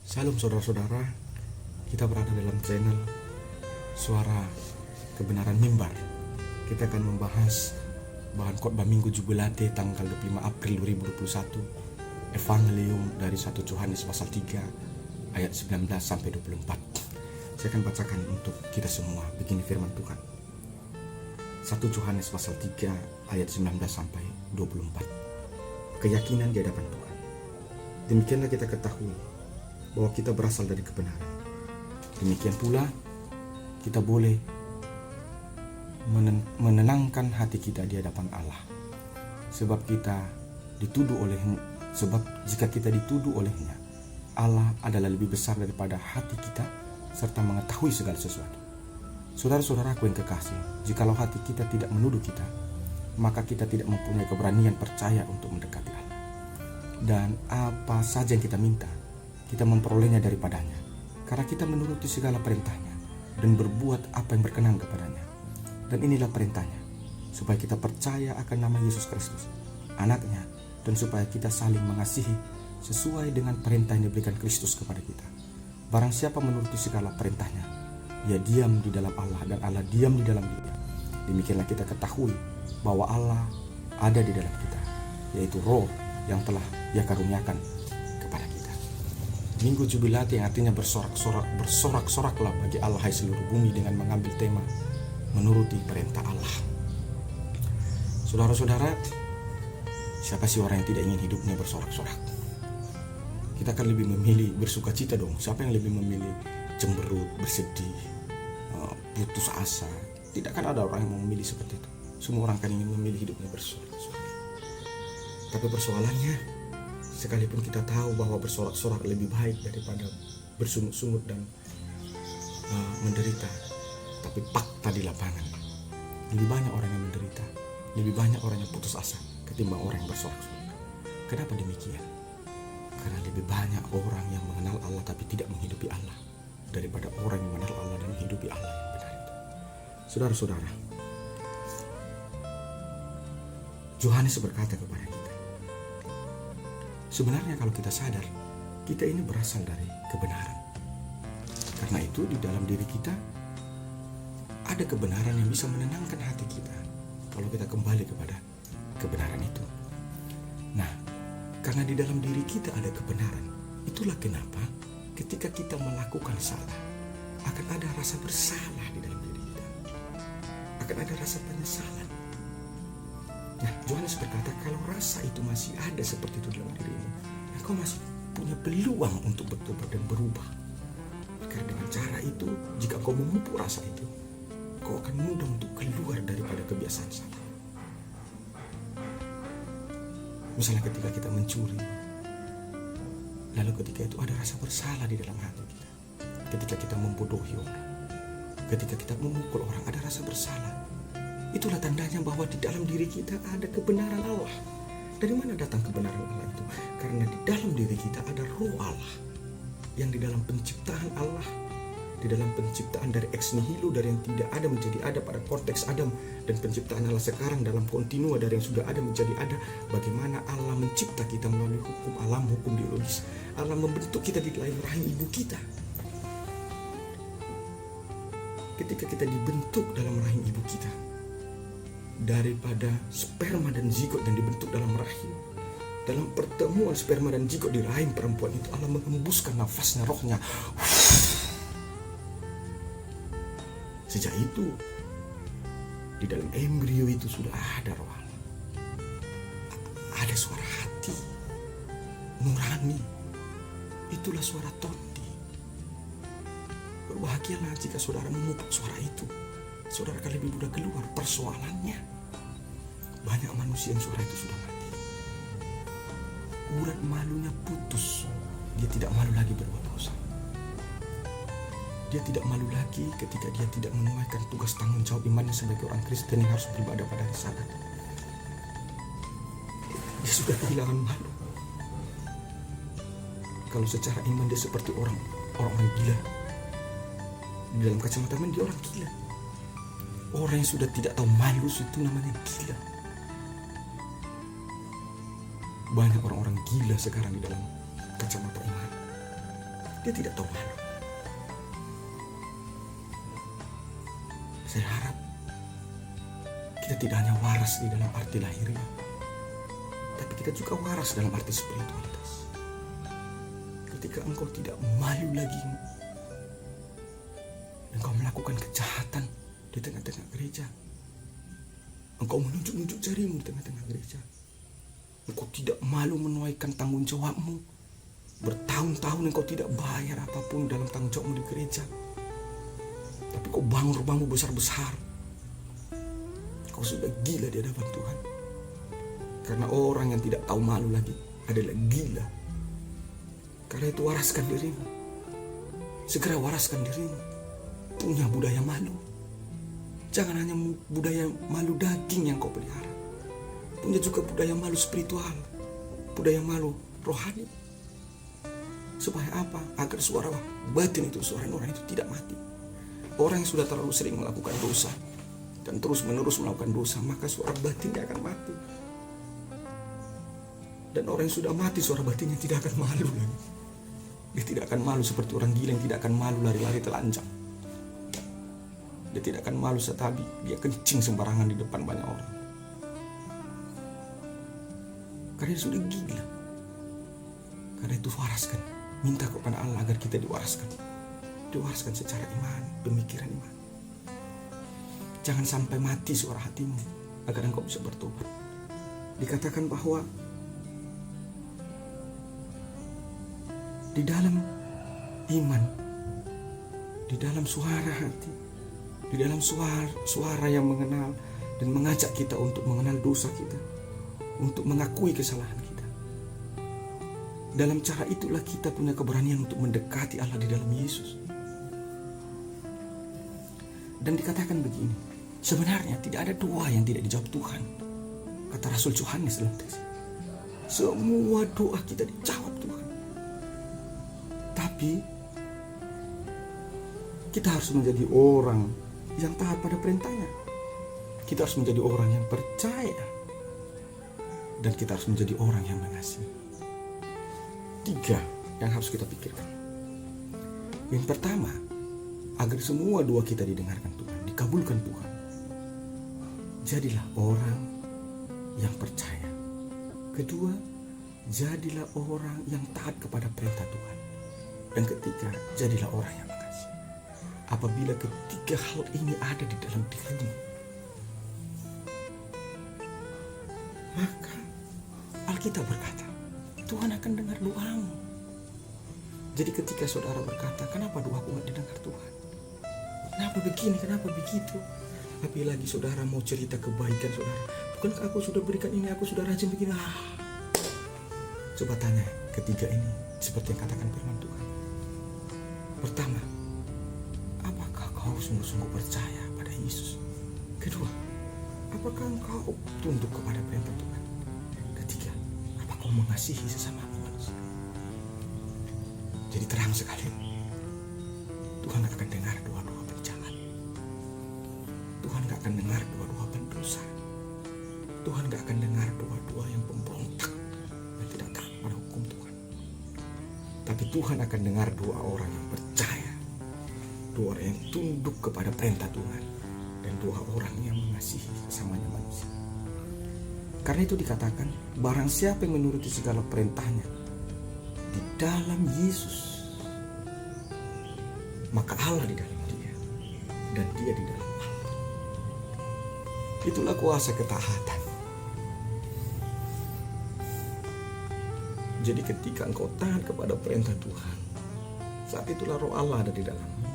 Salam saudara-saudara, kita berada dalam channel Suara Kebenaran Mimbar. Kita akan membahas bahan khotbah Minggu Jubilate tanggal 25 April 2021, Evangelium dari 1 Yohanes pasal 3 ayat 19 sampai 24. Saya akan bacakan untuk kita semua. Begini firman Tuhan. 1 Yohanes pasal 3 ayat 19 sampai 24. Keyakinan di hadapan Tuhan. Demikianlah kita ketahui bahwa kita berasal dari kebenaran. Demikian pula kita boleh menenangkan hati kita di hadapan Allah. Sebab jika kita dituduh olehnya, Allah adalah lebih besar daripada hati kita serta mengetahui segala sesuatu. Saudara-saudaraku yang kekasih, jikalau hati kita tidak menuduh kita, maka kita tidak mempunyai keberanian percaya untuk mendekati Allah. Dan apa saja yang kita minta, kita memperolehnya daripadanya, karena kita menuruti segala perintahnya dan berbuat apa yang berkenan kepadanya. Dan inilah perintahnya, supaya kita percaya akan nama Yesus Kristus, anaknya, dan supaya kita saling mengasihi sesuai dengan perintah yang diberikan Kristus kepada kita. Barang siapa menuruti segala perintahnya, ia diam di dalam Allah dan Allah diam di dalam dia. Demikianlah kita ketahui bahwa Allah ada di dalam kita, yaitu Roh yang telah Ia karuniakan kepada kita. Minggu Jubilate yang artinya bersorak-soraklah bagi Allah hai seluruh bumi, dengan mengambil tema menuruti perintah Allah. Saudara-saudara, siapa sih orang yang tidak ingin hidupnya bersorak-sorak? Kita akan lebih memilih bersuka cita dong. Siapa yang lebih memilih cemberut, bersedih, putus asa? Tidak akan ada orang yang mau memilih seperti itu. Semua orang kan ingin memilih hidupnya bersorak-sorak. Tapi persoalannya, sekalipun kita tahu bahwa bersorak-sorak lebih baik daripada bersungut-sungut dan menderita, tapi fakta di lapangan, lebih banyak orang yang menderita, lebih banyak orang yang putus asa ketimbang orang yang bersorak-sorak. Kenapa demikian? Karena lebih banyak orang yang mengenal Allah tapi tidak menghidupi Allah daripada orang yang mengenal Allah dan menghidupi Allah yang benar itu. Saudara-saudara, Yohanes berkata kepada kita, sebenarnya kalau kita sadar, kita ini berasal dari kebenaran. Karena itu di dalam diri kita ada kebenaran yang bisa menenangkan hati kita kalau kita kembali kepada kebenaran itu. Nah, karena di dalam diri kita ada kebenaran, itulah kenapa ketika kita melakukan salah, akan ada rasa bersalah di dalam diri kita. Akan ada rasa penyesalan. Nah, Yohanes berkata, kalau rasa itu masih ada seperti itu dalam dirimu, engkau masih punya peluang untuk bertobat dan berubah. Karena dengan cara itu, jika engkau memupuk rasa itu, engkau akan mudah untuk keluar daripada kebiasaan salah. Misalnya ketika kita mencuri, lalu ketika itu ada rasa bersalah di dalam hati kita. Ketika kita membodohi orang, ketika kita memukul orang, ada rasa bersalah. Itulah tandanya bahwa di dalam diri kita ada kebenaran Allah. Dari mana datang kebenaran Allah itu? Karena di dalam diri kita ada Roh Allah, yang di dalam penciptaan Allah, di dalam penciptaan dari ex nihilo, dari yang tidak ada menjadi ada pada konteks Adam, dan penciptaan Allah sekarang dalam kontinua dari yang sudah ada menjadi ada. Bagaimana Allah mencipta kita melalui hukum alam, hukum biologis. Allah membentuk kita di dalam rahim ibu kita. Ketika kita dibentuk dalam rahim ibu kita, daripada sperma dan zigot yang dibentuk dalam rahim, dalam pertemuan sperma dan zigot di rahim perempuan itu, Allah mengembuskan nafasnya, rohnya. Sejak itu, di dalam embrio itu sudah ada roh Allah. Ada suara hati nurani. Itulah suara tondi. Berbahagialah jika saudara memupuk suara itu. Saudara akan lebih mudah keluar. Persoalannya, banyak manusia yang suara itu sudah mati. Urat malunya putus. Dia tidak malu lagi berbuat dosa. Dia tidak malu lagi ketika dia tidak menunaikan tugas tanggung jawab imannya sebagai orang Kristen yang harus beribadah pada hari Sabat. Dia sudah kehilangan malu. Kalau secara iman dia seperti orang gila. Di dalam kacamata dia orang gila. Orang yang sudah tidak tahu malu itu namanya gila. Banyak orang-orang gila sekarang di dalam kacamata iman. Dia tidak tahu malu. Saya harap kita tidak hanya waras di dalam arti lahiriah, tapi kita juga waras dalam arti spiritualitas. Ketika engkau tidak malu lagi, engkau melakukan kejahatan di tengah-tengah gereja, engkau menunjuk-nunjuk jarimu di tengah-tengah gereja, engkau tidak malu menuaikan tanggung jawabmu. Bertahun-tahun engkau tidak bayar apapun dalam tanggung jawabmu di gereja, tapi kau bangun rumahmu besar-besar. Kau sudah gila di hadapan Tuhan. Karena orang yang tidak tahu malu lagi adalah gila. Karena itu waraskan dirimu. Segera waraskan dirimu. Punya budaya malu. Jangan hanya budaya malu daging yang kau pelihara. Punya juga budaya malu spiritual. Budaya malu rohani. Supaya apa? Agar suara batin itu, suara nurani itu tidak mati. Orang yang sudah terlalu sering melakukan dosa dan terus-menerus melakukan dosa, maka suara batinnya akan mati. Dan orang yang sudah mati, suara batinnya tidak akan malu lagi. Dia tidak akan malu seperti orang gila yang tidak akan malu lari-lari telanjang. Dia tidak akan malu setabi dia kencing sembarangan di depan banyak orang. Karena dia sudah gila. Karena itu waraskan. Minta kepada Allah agar kita diwaraskan. Diwaraskan secara iman, pemikiran iman. Jangan sampai mati suara hatimu agar engkau bisa bertobat. Dikatakan bahwa di dalam iman, di dalam suara hati, di dalam suara yang mengenal dan mengajak kita untuk mengenal dosa kita, untuk mengakui kesalahan kita. Dalam cara itulah kita punya keberanian untuk mendekati Allah di dalam Yesus. Dan dikatakan begini, sebenarnya tidak ada doa yang tidak dijawab Tuhan. Kata Rasul Yohanes dalam teks. Semua doa kita dijawab Tuhan. Tapi kita harus menjadi orang yang taat pada perintahnya. Kita harus menjadi orang yang percaya. Dan kita harus menjadi orang yang mengasihi. 3 yang harus kita pikirkan. Yang pertama, agar semua doa kita didengarkan Tuhan, dikabulkan Tuhan, jadilah orang yang percaya. Kedua, jadilah orang yang taat kepada perintah Tuhan. Dan ketiga, jadilah orang yang mengasihi. Apabila ketiga hal ini ada di dalam dirimu, maka Alkitab berkata, Tuhan akan dengar doamu. Jadi ketika saudara berkata, kenapa doaku gak didengar Tuhan? Kenapa begini, kenapa begitu? Apalagi saudara mau cerita kebaikan saudara. Bukankah aku sudah berikan ini, aku sudah rajin begini. Coba tanya ketiga ini, seperti yang katakan firman Tuhan. Pertama, apakah kau sungguh-sungguh percaya pada Yesus? Kedua, apakah engkau tunduk kepada perintah Tuhan? Ketiga, apakah kau mengasihi sesama manusia? Jadi terang sekali, Tuhan gak akan dengar doa-doa penjahat. Tuhan gak akan dengar doa-doa pendosa. Tuhan gak akan dengar doa-doa yang pemberontak dan tidak taat pada hukum Tuhan. Tapi Tuhan akan dengar doa orang yang percaya, doa orang yang tunduk kepada perintah Tuhan, dan doa orang yang mengasihi sesamanya manusia. Karena itu dikatakan, barang siapa yang menuruti segala perintahnya di dalam Yesus, maka Allah di dalam dia dan dia di dalam Allah. Itulah kuasa ketaatan. Jadi ketika engkau taat kepada perintah Tuhan, saat itulah roh Allah ada di dalammu.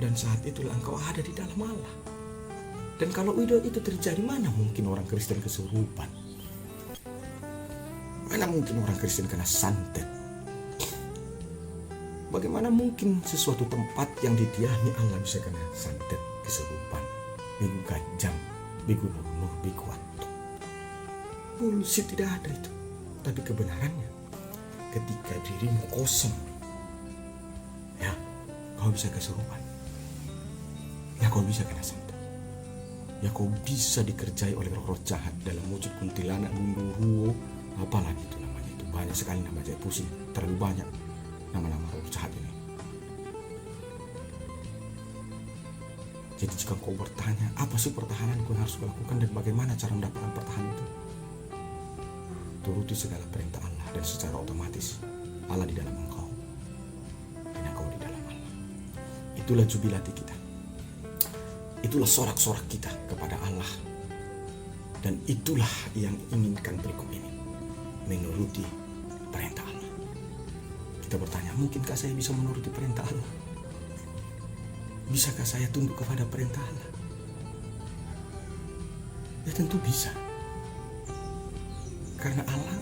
Dan saat itulah engkau ada di dalam Allah. Dan kalau itu terjadi, mana mungkin orang Kristen kesurupan? Mana mungkin orang Kristen kena santet? Bagaimana mungkin sesuatu tempat yang didiami Allah bisa kena santet, kesurupan, bigu kajam, bigu bunuh, bigu watuk? Bullshit, tidak ada itu. Tapi kebenarannya, ketika dirimu kosong, ya, kau bisa kesurupan. Ya, kau bisa kena santet. Ya, kau bisa dikerjai oleh roh-roh jahat dalam wujud kuntilanak, gundurwo, apalagi itu namanya itu. Banyak sekali nama saya pusing, terlalu banyak nama-nama roh jahat ini. Jadi jika kau bertanya, apa sih pertahanan yang harus kulakukan dan bagaimana cara mendapatkan pertahanan itu? Turuti segala perintah Allah dan secara otomatis Allah di dalam engkau dan engkau di dalam Allah. Itulah jubilati kita. Itulah sorak-sorak kita kepada Allah. Dan itulah yang inginkan berikut ini, menuruti perintah Allah. Kita bertanya, mungkinkah saya bisa menuruti perintah Allah? Bisakah saya tunduk kepada perintah Allah? Ya tentu bisa. Karena Allah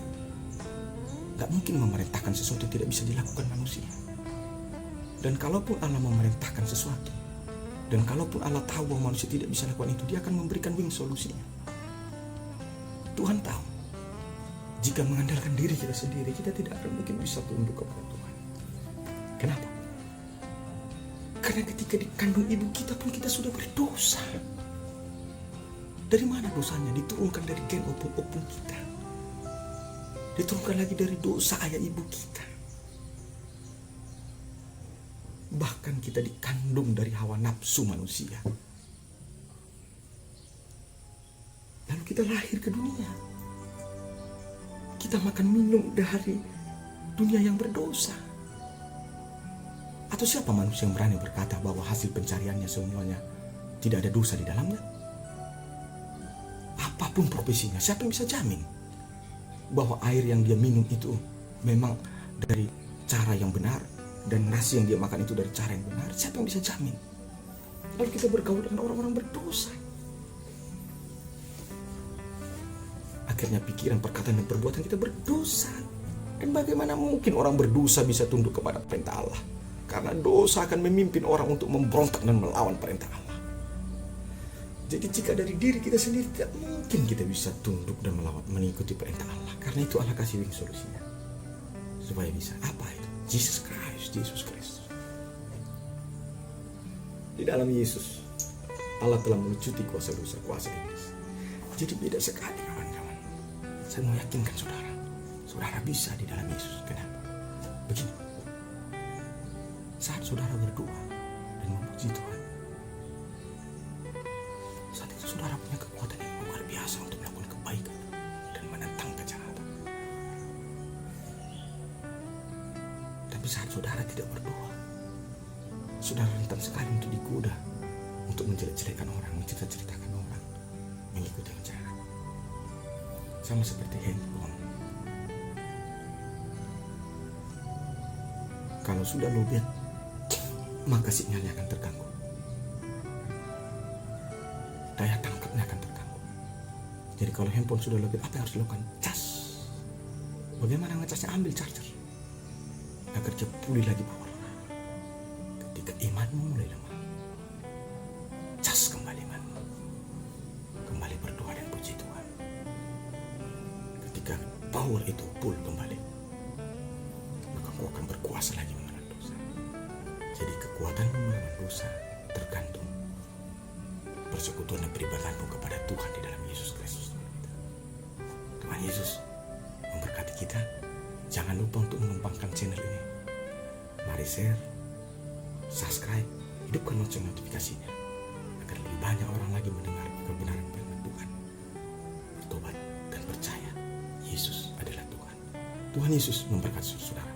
gak mungkin memerintahkan sesuatu yang tidak bisa dilakukan manusia. Dan kalaupun Allah memerintahkan sesuatu, dan kalaupun Allah tahu bahwa manusia tidak bisa lakukan itu, dia akan memberikan wing solusinya. Tuhan tahu, jika mengandalkan diri kita sendiri, kita tidak akan mungkin bisa tunduk kepada Tuhan. Kenapa? Karena ketika di kandung ibu kita pun kita sudah berdosa. Dari mana dosanya? Diturunkan dari gen opung-opung kita. Diturunkan lagi dari dosa ayah ibu kita. Bahkan kita dikandung dari hawa nafsu manusia. Lalu kita lahir ke dunia. Kita makan minum dari dunia yang berdosa. Atau siapa manusia yang berani berkata bahwa hasil pencariannya semuanya tidak ada dosa di dalamnya? Apapun profesinya, siapa yang bisa jamin bahwa air yang dia minum itu memang dari cara yang benar, dan nasi yang dia makan itu dari cara yang benar? Siapa yang bisa jamin? Lalu kita bergaul dengan orang-orang berdosa. Akhirnya pikiran, perkataan, dan perbuatan kita berdosa. Dan bagaimana mungkin orang berdosa bisa tunduk kepada perintah Allah? Karena dosa akan memimpin orang untuk memberontak dan melawan perintah Allah. Jadi jika dari diri kita sendiri, tidak mungkin kita bisa tunduk dan mengikuti perintah Allah. Karena itu Allah kasih wing solusinya. Supaya bisa. Apa itu? Yesus Kristus. Di dalam Yesus, Allah telah melucuti kuasa dosa, kuasa iblis. Jadi beda sekali kawan-kawan. Saya mau yakinkan saudara bisa di dalam Yesus. Kenapa? Begini. Saat saudara berdoa dan memuji Tuhan, saat itu saudara punya kekuatan yang luar biasa untuk melakukan kebaikan dan menentang kejahatan. Tapi saat saudara tidak berdoa, saudara rentan sekali untuk digoda, untuk menjelek-jelekan orang, mencerita-ceritakan orang, mengikuti ajaran. Sama seperti handphone. Kalau sudah lowbat, maka sinyalnya akan terganggu. Daya tangkapnya akan terganggu. Jadi kalau handphone sudah lowbat, apa yang harus dilakukan? Cas. Bagaimana ngecasnya? Ambil charger agar dia pulih lagi power. Ketika imanmu mulai lemah, cas kembali imanmu. Kembali berdoa dan puji Tuhan. Ketika power itu full kembali, maka kau akan berkuasa lagi. Jadi kekuatanmu melawan dosa tergantung persekutuan dan peribadatanmu kepada Tuhan di dalam Yesus Kristus. Tuhan Yesus memberkati kita. Jangan lupa untuk mengembangkan channel ini. Mari share, subscribe, hidupkan lonceng notifikasinya agar lebih banyak orang lagi mendengar kebenaran firman Tuhan, bertobat dan percaya Yesus adalah Tuhan. Tuhan Yesus memberkati saudara.